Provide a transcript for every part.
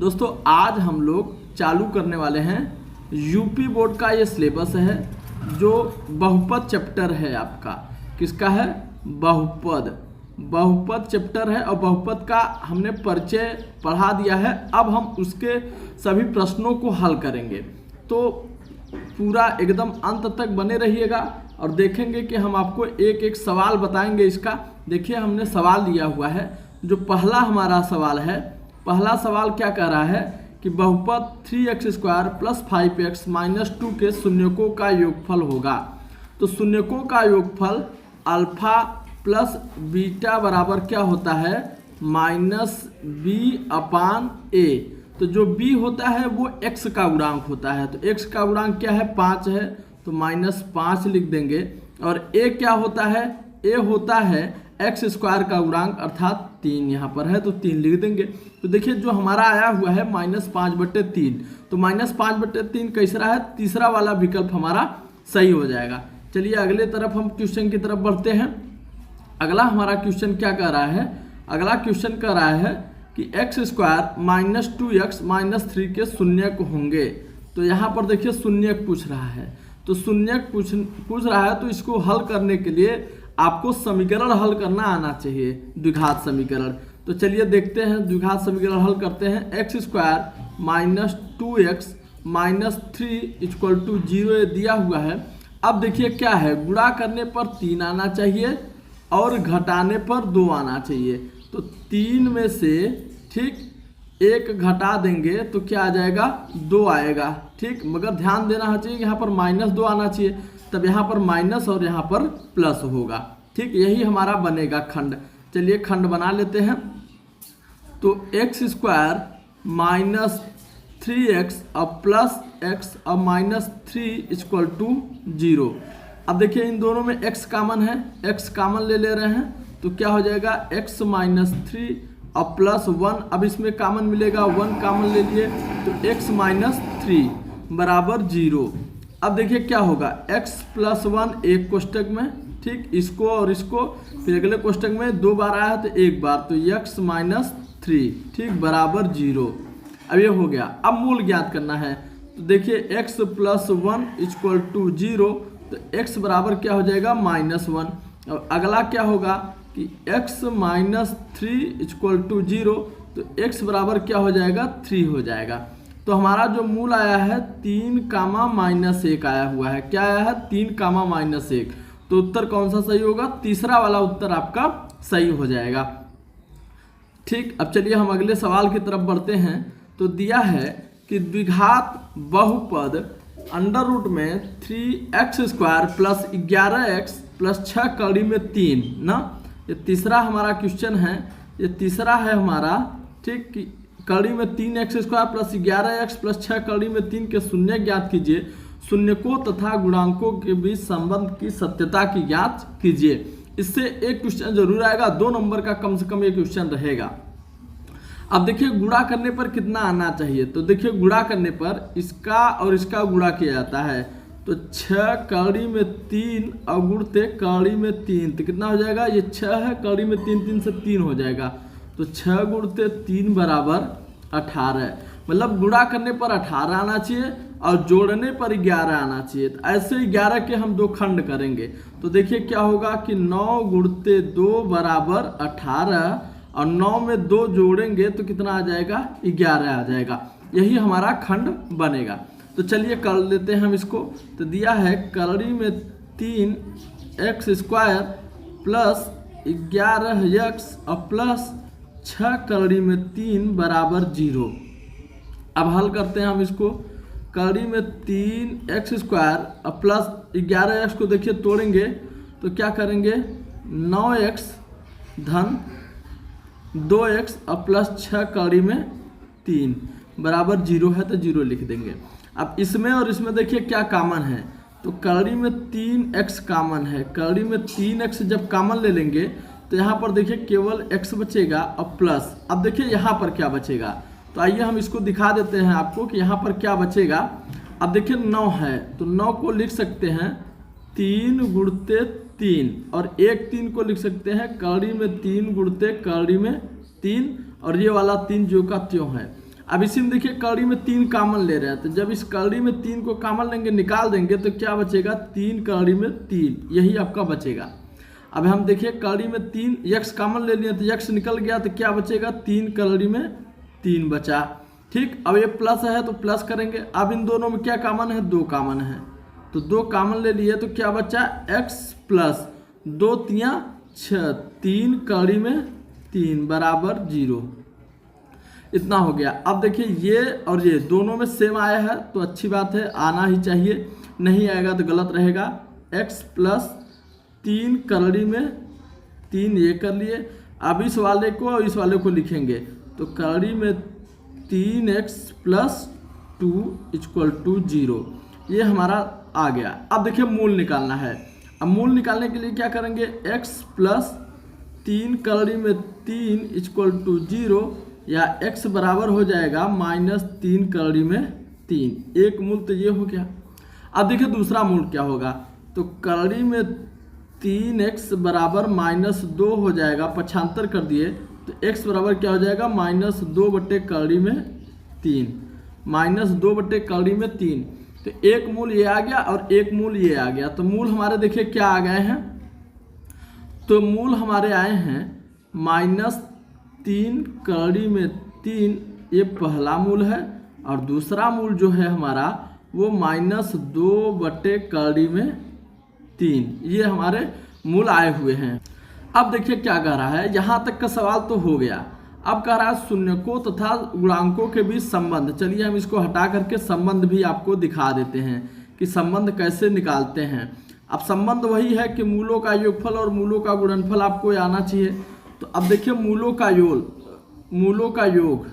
दोस्तों आज हम लोग चालू करने वाले हैं यूपी बोर्ड का ये सिलेबस है जो बहुपद चैप्टर है आपका। किसका है? बहुपद चैप्टर है और बहुपद का हमने परिचय पढ़ा दिया है। अब हम उसके सभी प्रश्नों को हल करेंगे, तो पूरा एकदम अंत तक बने रहिएगा और देखेंगे कि हम आपको एक एक सवाल बताएंगे इसका। देखिए हमने सवाल दिया हुआ है। जो पहला हमारा सवाल है, पहला सवाल क्या कह रहा है कि बहुपद 3x² + 5x - 2 के शून्यकों का योगफल होगा। तो शून्यकों का योगफल अल्फा प्लस बीटा बराबर क्या होता है? -b/a। तो जो b होता है वो x का गुणांक होता है। तो x का गुणांक क्या है? 5 है, तो -5 लिख देंगे। और a क्या होता है? a होता है x² का गुणांक अर्थात 3 यहाँ पर है, तो 3 लिख देंगे। तो देखिए जो हमारा आया हुआ है -5/3, तो -5/3 कैसा है? तीसरा वाला विकल्प हमारा सही हो जाएगा। चलिए अगले तरफ हम क्वेश्चन की तरफ बढ़ते हैं। अगला हमारा क्वेश्चन क्या कह रहा है? अगला क्वेश्चन कह रहा है कि x² - 2x - 3 के शून्यक होंगे। तो यहाँ पर देखिए शून्यक पूछ रहा है, तो शून्यक पूछ रहा है, तो इसको हल करने के लिए आपको समीकरण हल करना आना चाहिए, द्विघात समीकरण। तो चलिए देखते हैं द्विघात समीकरण हल करते हैं। x² - 2x - 3 = 0 दिया हुआ है। अब देखिए क्या है, गुणा करने पर 3 आना चाहिए और घटाने पर 2 आना चाहिए। तो 3 में से ठीक 1 घटा देंगे तो क्या आ जाएगा? 2 आएगा। ठीक, मगर ध्यान देना चाहिए यहाँ पर -2 आना चाहिए, तब यहाँ पर माइनस और यहाँ पर प्लस होगा। ठीक, यही हमारा बनेगा खंड। चलिए खंड बना लेते हैं। तो x² - 3x और +x और -3 = 0। अब देखिए इन दोनों में x कॉमन है, x कॉमन ले रहे हैं, तो क्या हो जाएगा? x - 3 और +1। अब इसमें कॉमन मिलेगा, 1 कॉमन ले लिए, तो x - 3 = 0। अब देखिए क्या होगा, x + 1 एक कोष्टक में, ठीक, इसको और इसको, फिर अगले कोष्टक में 2 बार आया तो 1 बार, तो x - 3 ठीक बराबर 0। अब ये हो गया। अब मूल ज्ञात करना है, तो देखिए x + 1 = 0, तो x बराबर क्या हो जाएगा? -1। और अगला क्या होगा कि x - 3 = 0, तो x बराबर क्या हो जाएगा? 3 हो जाएगा। तो हमारा जो मूल आया है 3, -1 आया हुआ है। क्या आया है? 3, -1। तो उत्तर कौन सा सही होगा? तीसरा वाला उत्तर आपका सही हो जाएगा। ठीक, अब चलिए हम अगले सवाल की तरफ बढ़ते हैं। तो दिया है कि द्विघात बहुपद √ में 3x² + 11x + 6 ना, ये तीसरा हमारा क्वेश्चन है। ये तीसरा है हमारा, ठीक, कि कड़ी में 3x² + 11x + 6 के शून्य ज्ञात कीजिए। शून्यकों तथा गुणांकों के बीच संबंध की सत्यता की जांच कीजिए। इससे एक क्वेश्चन जरूर आएगा, 2 नंबर का कम से कम ये क्वेश्चन रहेगा। अब देखिए गुणा करने पर कितना आना चाहिए? तो देखिए गुणा करने पर इसका और इसका गुणा किया जाता है, तो 6 कड़ी में 3 और गुणते कड़ी में 3, तो कितना हो जाएगा? ये 6 है, कड़ी में 3, 3 से 3 हो जाएगा, तो 6 × 3 = 18। मतलब गुणा करने पर 18 आना चाहिए और जोड़ने पर 11 आना चाहिए। तो ऐसे 11 के हम 2 खंड करेंगे, तो देखिए क्या होगा कि 9 × 2 = 18 और 9 में 2 जोड़ेंगे तो कितना आ जाएगा? 11 आ जाएगा। यही हमारा खंड बनेगा। तो चलिए कर लेते हैं हम इसको। तो दिया है कड़ी में 3x² + 11x और +6 कड़ी में 3 = 0। अब हल करते हैं हम इसको। कड़ी में 3x² और +11x को देखिए तोड़ेंगे तो क्या करेंगे? 9x धन 2x और +6 कड़ी में 3 = 0 है, तो 0 लिख देंगे। अब इसमें और इसमें देखिए क्या कॉमन है, तो कड़ी में 3x कॉमन है। कड़ी में 3x जब कॉमन ले लेंगे तो यहाँ पर देखिए केवल x बचेगा और प्लस। अब देखिए यहाँ पर क्या बचेगा, तो आइए हम इसको दिखा देते हैं आपको कि यहाँ पर क्या बचेगा। अब देखिए 9 है, तो 9 को लिख सकते हैं 3 × 3 और एक 3 को लिख सकते हैं कड़ी में 3 × कड़ी में 3 और ये वाला 3 जो का त्यों है। अब इसी में देखिए कड़ी में 3 कॉमन ले रहे हैं, तो जब इस कड़ी में 3 को कॉमन लेंगे, निकाल देंगे, तो क्या बचेगा 3 कड़ी में 3, यही आपका बचेगा। अब हम देखिए कड़ी में 3 x कॉमन ले लिए तो x निकल गया, तो क्या बचेगा 3 कड़ी में 3 बचा। ठीक, अब ये प्लस है तो प्लस करेंगे। अब इन दोनों में क्या कॉमन है, 2 कॉमन है, तो 2 कॉमन ले लिए तो क्या बचा x प्लस 2 तियां 6, 3 कड़ी में 3 बराबर 0, इतना हो गया। अब देखिए ये और ये दोनों में सेम आया है तो अच्छी बात है, आना ही चाहिए, नहीं आएगा तो गलत रहेगा। x प्लस 3 कड़ी में 3 ये कर लिए। अब इस वाले को और इस वाले को लिखेंगे, तो कड़ी में 3x प्लस 2 इक्वल टू 0, ये हमारा आ गया। अब देखिए मूल निकालना है। अब मूल निकालने के लिए क्या करेंगे, x प्लस 3 कड़ी में 3 इक्वल टू 0, या x बराबर हो जाएगा -3 कड़ी में 3। एक मूल तो ये हो गया। अब देखिए दूसरा मूल क्या होगा, तो कड़ी में 3x बराबर -2 हो जाएगा, पक्षांतर कर दिए तो x बराबर क्या हो जाएगा -2 बटे कड़ी में 3, -2 बटे कड़ी में 3। तो एक मूल ये आ गया और एक मूल ये आ गया। तो मूल हमारे देखिए क्या आ गए हैं, तो मूल हमारे आए हैं -3 कड़ी में 3, ये पहला मूल है, और दूसरा मूल जो है हमारा वो -2 बटे कड़ी में 3, ये हमारे मूल आए हुए हैं। अब देखिए क्या कह रहा है, यहाँ तक का सवाल तो हो गया। अब कह रहा है शून्यकों तथा गुणांकों के बीच संबंध। चलिए हम इसको हटा करके संबंध भी आपको दिखा देते हैं कि संबंध कैसे निकालते हैं। अब संबंध वही है कि मूलों का योगफल और मूलों का गुणनफल आपको आना चाहिए। तो अब देखिए मूलों का योग,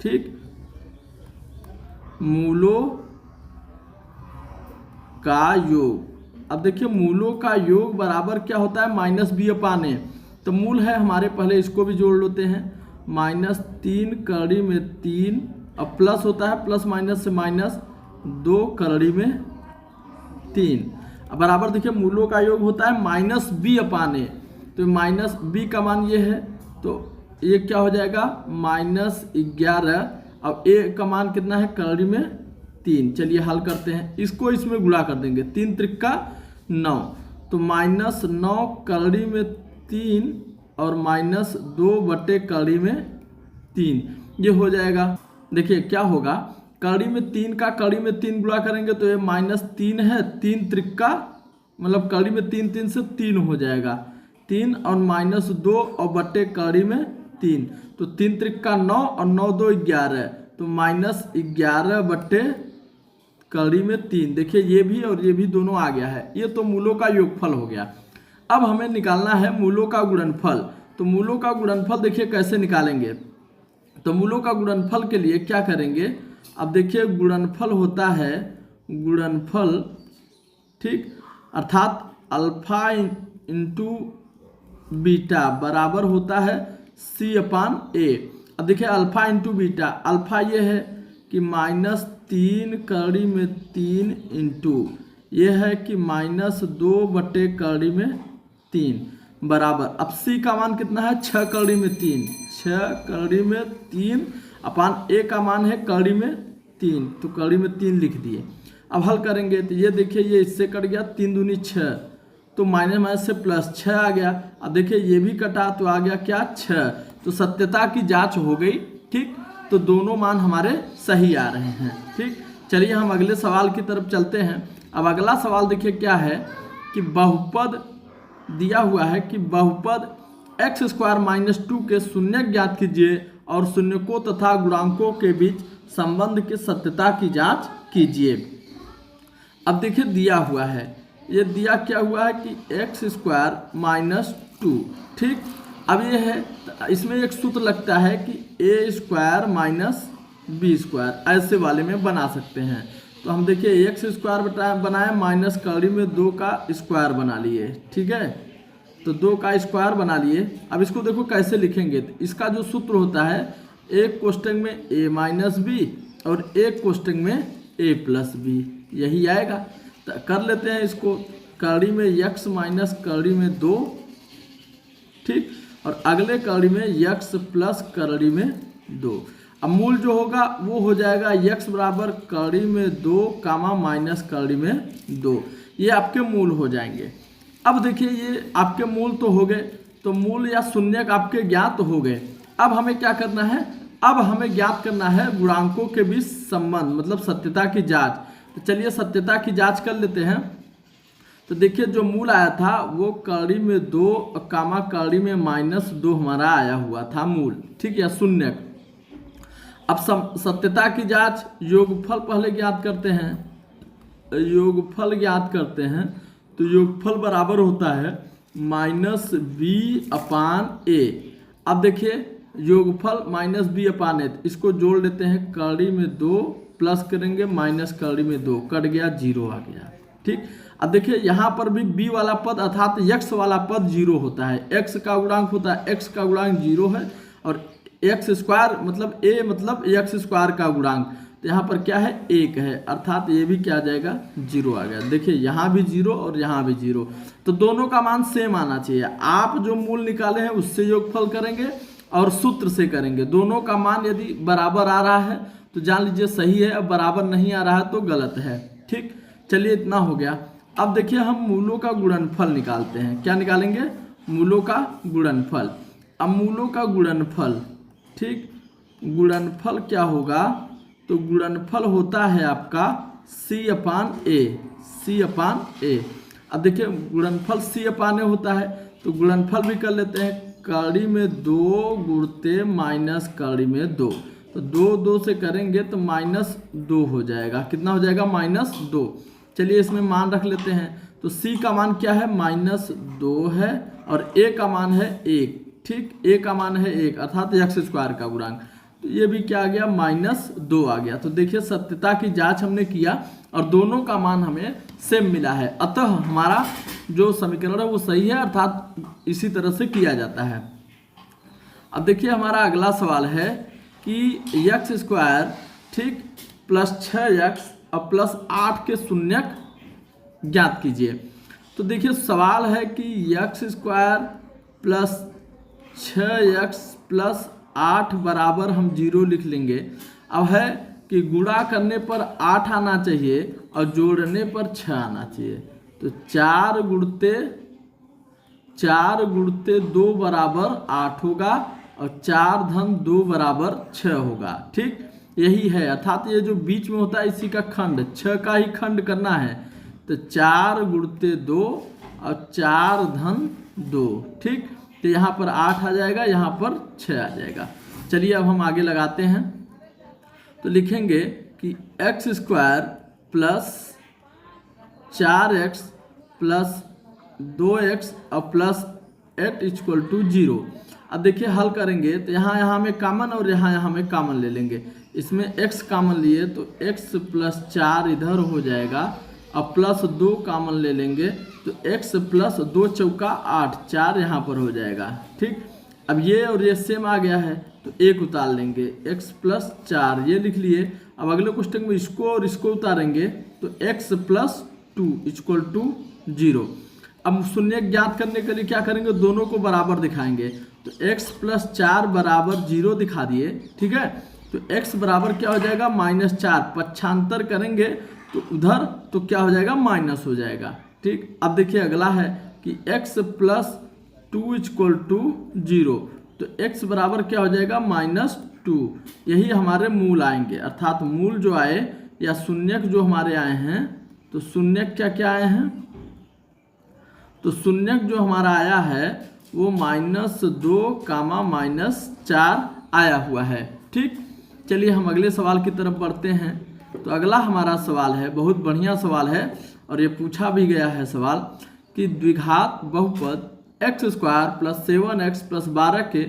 ठीक, मूलों का योग। अब देखिए मूलों का योग बराबर क्या होता है, -b/a। तो मूल है हमारे, पहले इसको भी जोड़ लेते हैं, -3 कड़ी में 3, और प्लस होता है प्लस माइनस से -2 कड़ी में 3, बराबर देखिए मूलों का योग होता है -b/a। तो -b का मान ये है, तो ये क्या हो जाएगा -11, अब a का मान कितना है कड़ी में 3। चलिए हल करते हैं, इसको इसमें गुणा कर देंगे, 3 त्रिका 9, तो -9 कड़ी में 3 और -2 बटे कड़ी में 3, ये हो जाएगा। देखिए क्या होगा, कड़ी में 3 का कड़ी में 3 गुणा करेंगे तो ये -3 है, 3 त्रिका मतलब कड़ी में 3 3 से 3 हो जाएगा, 3 और -2 और बटे कड़ी में 3, तो 3 त्रिका 9 और 9 2 11, तो -11 बटे कड़ी में 3। देखिए ये भी और ये भी दोनों आ गया है, ये तो मूलों का योगफल हो गया। अब हमें निकालना है मूलों का गुणनफल। तो मूलों का गुणनफल देखिए कैसे निकालेंगे, तो मूलों का गुणनफल के लिए क्या करेंगे, अब देखिए गुणनफल होता है गुणनफल, ठीक, अर्थात अल्फा इंटू बीटा बराबर होता है c/a। अब देखिए अल्फा इंटू बीटा, अल्फा ये है कि -3 कड़ी में 3 इंटू ये है कि -2 बटे कड़ी में 3 बराबर, अब c का मान कितना है 6 कड़ी में 3, 6 कड़ी में 3 अपान a का मान है कड़ी में 3, तो कड़ी में 3 लिख दिए। अब हल करेंगे तो ये देखिए ये इससे कट गया, 3 दूनी 6, तो माइनस से प्लस 6 आ गया। अब देखिए ये भी कटा तो आ गया क्या 6, तो सत्यता की जांच हो गई, ठीक, तो दोनों मान हमारे सही आ रहे हैं। ठीक, चलिए हम अगले सवाल की तरफ चलते हैं। अब अगला सवाल देखिए क्या है कि बहुपद दिया हुआ है कि बहुपद x² - 2 के शून्य ज्ञात कीजिए और शून्यकों तथा गुणांकों के बीच संबंध की सत्यता की जांच कीजिए। अब देखिए दिया हुआ है, ये दिया क्या हुआ है कि x² - 2, ठीक। अब ये है, इसमें एक सूत्र लगता है कि a² - b², ऐसे वाले में बना सकते हैं। तो हम देखिए x² बनाए माइनस कड़ी में 2 का स्क्वायर बना लिए, ठीक है, तो 2 का स्क्वायर बना लिए। अब इसको देखो कैसे लिखेंगे, तो इसका जो सूत्र होता है एक कोष्टक में a - b और एक कोष्टक में a + b, यही आएगा। तो कर लेते हैं इसको, कड़ी में x माइनस कड़ी में 2, ठीक, और अगले कड़ी में x प्लस कड़ी में 2। अब मूल जो होगा वो हो जाएगा x बराबर कड़ी में 2 कामा माइनस कड़ी में 2, ये आपके मूल हो जाएंगे। अब देखिए ये आपके मूल तो हो गए, तो मूल या शून्यक आपके ज्ञात हो गए। अब हमें क्या करना है, अब हमें ज्ञात करना है गुणांकों के बीच संबंध, मतलब सत्यता की जांच। तो चलिए सत्यता की जांच कर लेते हैं। तो देखिए जो मूल आया था वो कड़ी में 2 कामा कड़ी में माइनस 2 हमारा आया हुआ था मूल, ठीक है, शून्यक। अब सत्यता की जांच, योगफल पहले ज्ञात करते हैं, योगफल ज्ञात करते हैं। तो योगफल बराबर होता है माइनस बी अपान ए। अब देखिए योगफल माइनस बी अपान ए, इसको जोड़ लेते हैं, कड़ी में 2 प्लस करेंगे माइनस कड़ी में 2, कट गया 0 आ गया, ठीक। अब देखिए यहाँ पर भी b वाला पद अर्थात x वाला पद 0 होता है, x का गुणांक होता है, x का गुणांक 0 है और x स्क्वायर मतलब a मतलब x स्क्वायर का गुणांक, तो यहाँ पर क्या है 1 है, अर्थात ये भी क्या आ जाएगा 0 आ गया। देखिए यहाँ भी 0 और यहाँ भी 0, तो दोनों का मान सेम आना चाहिए। आप जो मूल निकाले हैं उससे योगफल करेंगे और सूत्र से करेंगे, दोनों का मान यदि बराबर आ रहा है तो जान लीजिए सही है, अब बराबर नहीं आ रहा है तो गलत है, ठीक। चलिए इतना हो गया। अब देखिए हम मूलों का गुणनफल निकालते हैं। क्या निकालेंगे, मूलों का गुणनफल। अब मूलों का गुणनफल, ठीक, गुणनफल क्या होगा, तो गुणनफल होता है आपका c अपान ए, c अपान ए। अब देखिए गुणनफल c अपान ए होता है, तो गुणनफल भी कर लेते हैं, कड़ी में 2 गुणते माइनस कड़ी में 2, तो 2 से करेंगे तो माइनस 2 हो जाएगा, कितना हो जाएगा माइनस 2। चलिए इसमें मान रख लेते हैं, तो c का मान क्या है माइनस 2 है और a का मान है 1, ठीक, a का मान है 1 अर्थात x स्क्वायर का गुणांक, तो ये भी क्या आ गया माइनस 2 आ गया। तो देखिए सत्यता की जांच हमने किया और दोनों का मान हमें सेम मिला है, अतः हमारा जो समीकरण है वो सही है, अर्थात इसी तरह से किया जाता है। अब देखिए हमारा अगला सवाल है कि x स्क्वायर, ठीक, प्लस 6x और प्लस 8 के शून्यक ज्ञात कीजिए। तो देखिए सवाल है कि x square plus 6x plus 8 बराबर हम 0 लिख लेंगे। अब है कि गुणा करने पर 8 आना चाहिए और जोड़ने पर 6 आना चाहिए, तो 4 गुणते 2 बराबर 8 होगा और 4 धन 2 बराबर 6 होगा, ठीक, यही है, अर्थात ये जो बीच में होता है इसी का खंड, 6 का ही खंड करना है, तो 4 गुणते 2 और 4 धन 2, ठीक, तो यहाँ पर 8 आ जाएगा, यहाँ पर 6 आ जाएगा। चलिए अब हम आगे लगाते हैं, तो लिखेंगे कि x square plus 4x plus 2x और प्लस 8 इक्वल टू 0। अब देखिए हल करेंगे तो यहाँ में कॉमन और यहाँ में कॉमन ले लेंगे, इसमें x कॉमन लिए तो x प्लस 4 इधर हो जाएगा और प्लस 2 कॉमन ले लेंगे तो x प्लस 2 चौका 8, 4 यहाँ पर हो जाएगा, ठीक। अब ये और ये सेम आ गया है तो 1 उतार लेंगे, x प्लस 4 ये लिख लिए। अब अगले क्वेश्चन में इसको और इसको उतारेंगे तो x प्लस 2 इक्वल टू 0। अब शून्य ज्ञात करने के लिए क्या करेंगे, दोनों को बराबर दिखाएंगे, तो x प्लस 4 बराबर 0 दिखा दिए, ठीक है। तो x बराबर क्या हो जाएगा -4, पक्षांतर करेंगे तो उधर तो क्या हो जाएगा माइनस हो जाएगा, ठीक। अब देखिए अगला है कि x प्लस 2 इक्वल टू 0, तो x बराबर क्या हो जाएगा -2, यही हमारे मूल आएंगे, अर्थात मूल जो आए या शून्यक जो हमारे आए हैं, तो शून्यक क्या आए हैं, तो शून्यक जो हमारा आया है वो -2 कामा -4 आया हुआ है, ठीक। चलिए हम अगले सवाल की तरफ बढ़ते हैं। तो अगला हमारा सवाल है, बहुत बढ़िया सवाल है और ये पूछा भी गया है सवाल कि द्विघात बहुपद x square plus 7x plus 12 के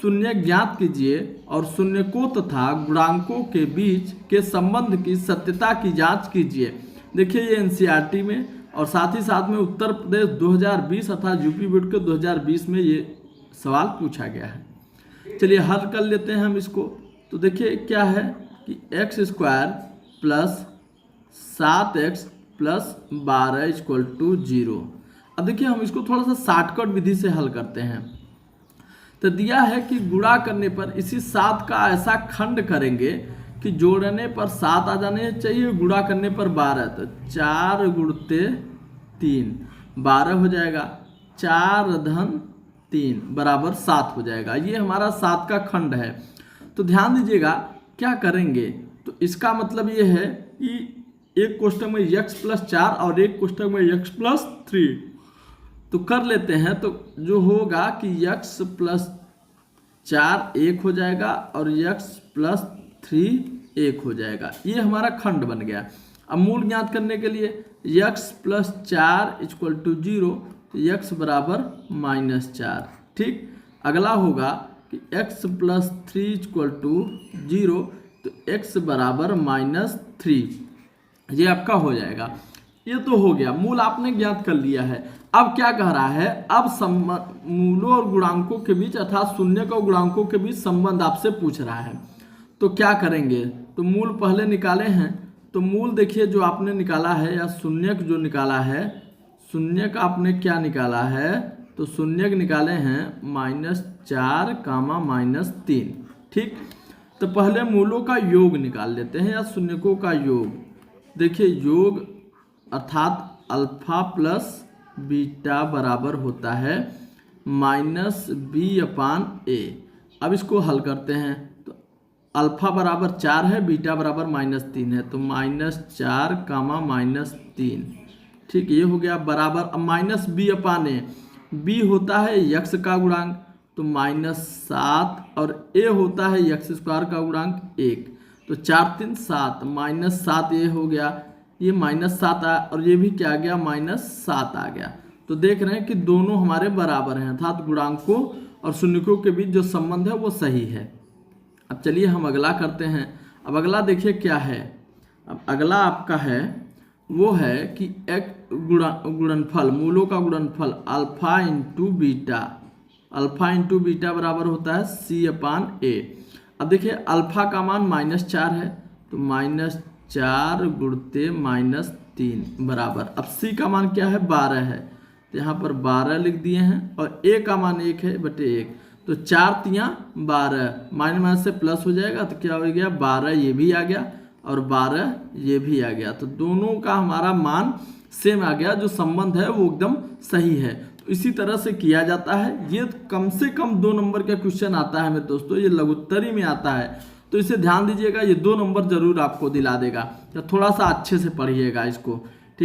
शून्य ज्ञात कीजिए और शून्यकों तथा गुणांकों के बीच के संबंध की सत्यता की जांच कीजिए। देखिए ये एनसीईआरटी में और साथ ही साथ में उत्तर प्रदेश 2020 तथा यूपी बोर्ड के 2020 में ये सवाल पूछा गया है। चलिए हल कर लेते हैं हम इसको। तो देखिए क्या है कि x square plus 7x plus 12 equal to 0। अब देखिए हम इसको थोड़ा सा शॉर्टकट विधि से हल करते हैं। तो दिया है कि गुणा करने पर इसी 7 का ऐसा खंड करेंगे कि जोड़ने पर 7 आ जाने चाहिए, गुणा करने पर 12। तो 4 गुणते 3 12 हो जाएगा, 4 धन 3 बराबर 7 हो जाएगा। ये हमारा 7 का खंड है। तो ध्यान दीजिएगा क्या करेंगे, तो इसका मतलब ये है कि एक कोष्ठक में x+4 और एक कोष्ठक में x+3 तो कर लेते हैं। तो जो होगा कि x+4 1 हो जाएगा और x+3 1 हो जाएगा। ये हमारा खंड बन गया। अब मूल ज्ञात करने के लिए x+4 = 0 तो x बराबर -4। ठीक, अगला होगा कि x+3 = 0 तो x बराबर -3। ये आपका हो जाएगा। ये तो हो गया, मूल आपने ज्ञात कर लिया है। अब क्या कह रहा है, अब मूलों और गुणांकों के बीच अर्थात शून्य और गुणांकों के बीच संबंध आपसे पूछ रहा है। तो क्या करेंगे, तो मूल पहले निकाले हैं। तो मूल देखिए जो आपने निकाला है या शून्यक जो निकाला है, शून्यक आपने क्या निकाला है, तो शून्यक निकाले हैं -4, -3। ठीक, तो पहले मूलों का योग निकाल लेते हैं या शून्यकों का योग। देखिए योग अर्थात अल्फा प्लस बीटा बराबर होता है -b/a। अब इसको हल करते हैं तो अल्फा बराबर 4 है, बीटा बराबर -3 है, तो -4, -3। ठीक, ये हो गया बराबर। अब -b/a, b होता है यक्स का गुणांक तो -7 और a होता है x² का गुणांक 1। तो 4 3 7 -7 ये हो गया, ये -7 आया और ये भी क्या आ गया -7 आ गया। तो देख रहे हैं कि दोनों हमारे बराबर हैं अर्थात गुणांकों और शून्यकों के बीच जो संबंध है वो सही है। अब चलिए हम अगला करते हैं। अब अगला देखिए क्या है। अब अगला आपका है वो है कि एक गुणनफल, मूलों का गुणनफल alpha into beta. Alpha into beta बराबर होता है c/a। अब देखिए अल्फा का मान -4 है तो -4 गुणते -3 बराबर। अब c का मान क्या है 12 है तो यहाँ पर 12 लिख दिए हैं और a का मान 1 है बटे 1। तो 4 3 12, माइनस से प्लस हो जाएगा तो क्या हो गया 12, ये भी आ गया और 12 ये भी आ गया। तो दोनों का हमारा मान सेम आ गया, जो संबंध है वो एकदम सही है। तो इसी तरह से किया जाता है। ये कम से कम 2 नंबर का क्वेश्चन आता है मेरे दोस्तों, ये लघुत्तरी में आता है। तो इसे ध्यान दीजिएगा, ये 2 नंबर जरूर आपको दिला देगा। तो थोड़ा सा अच्छे से पढ़िएगा इसको।